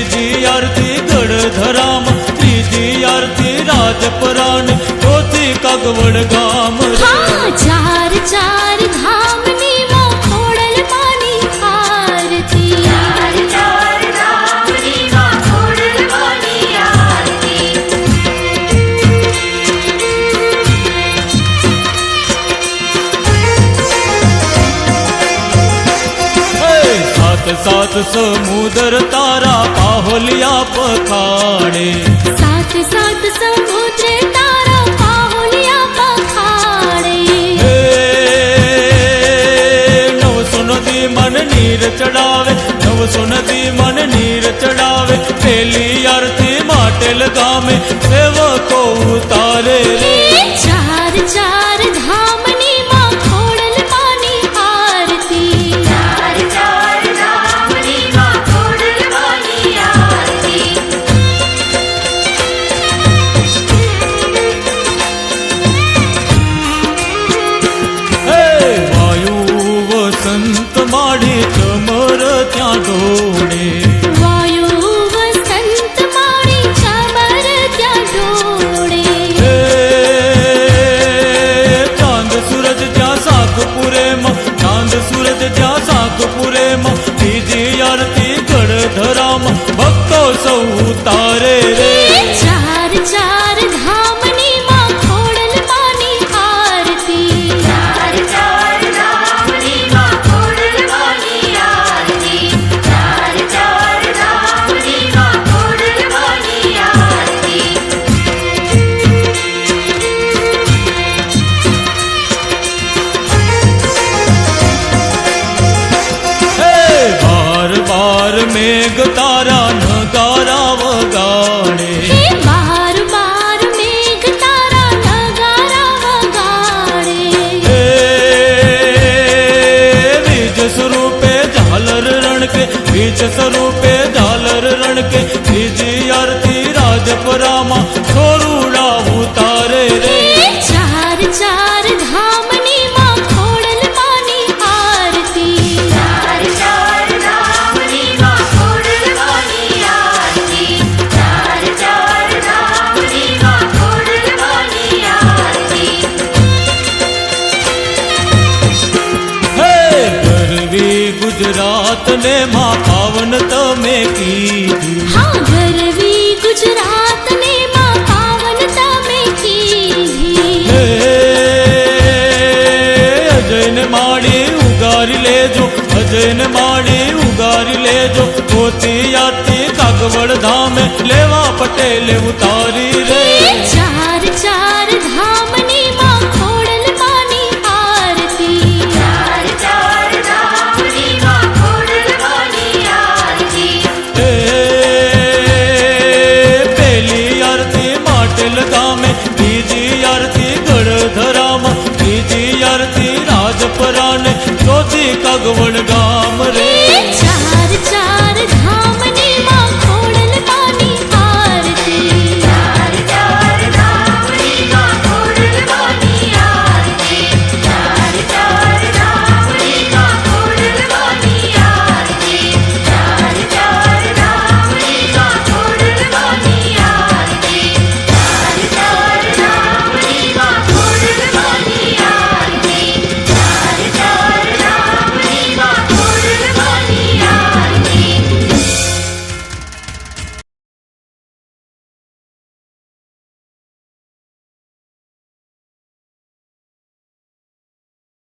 बीजी आरती गढ़धराम, तीजी आरती राजपरान, चौथी कागवड़ गाम रे। हाँ, चार चार धाम नी मां खोड़ल मानी आरती, चार चार धाम नी मां खोड़ल मानी आरती। सात सात समुद्र तारा पाहोलिया पखाड़े, सात सात समुद्र तारा पाहुलिया पखाड़े। नव सुनदी मन नीर चढ़ावे, नव सुनदी मन नीर चढ़ावे, पहली आरती माटे लगावे, सेवको उतारे रे। चार चार धाम नी मां खोड़ल मानी आरती, चार चार धाम नी मां खोड़ल मानी आरती। वायु वसंत माड़ी चमर त्या दौड़े, वायु वसंत माड़ी चमर त्या दौड़े। चांद सूरज त्या सागपुरे में, चांद सूरज त्या सागपुरे में, तीजी आरती गढ़धराम, भक्तो सौ उतारे रे। चार चार धाम नी मां खोड़ल मानी आरती, चार चार धाम नी मां खोड़ल मानी आरती, चार चार धाम नी मां खोड़ल मानी आरती। बार बार मेघ तारा नगारा वगाड़े, बार बार मेघ तारा नगारा वगाड़े। बीज स्वरूपे झालर रण के, बीज स्वरूपे झालर रण के, तीजी आरती राजपरामा, छोरूड़ा उतारे रे। चार चार धाम नी मां खोड़ल मानी आरती, चार चार धाम नी मां खोड़ल मानी आरती, चार चार धाम नी मां खोड़ल मानी आरती। गरवी गुजरात ने मां पावन तमे कीधी, हाँ, गरवी गुजरात ने मां पावन तमे कीधी। अजय ने माड़ी उगारी ले जो, अजय ने माड़ी उगारी ले जो, पोती आरती कागवड़ धाम, लेवा पटेल उतारी रे। चार चार धाम नी मां खोड़ल मानी आरती, चार चार धाम नी मां खोड़ल मानी आरती। पहली आरती माटे लगावे, तीजी आरती गढ़धराम, तीजी आरती राजपरान, चौथी कागवड़ गाम रे।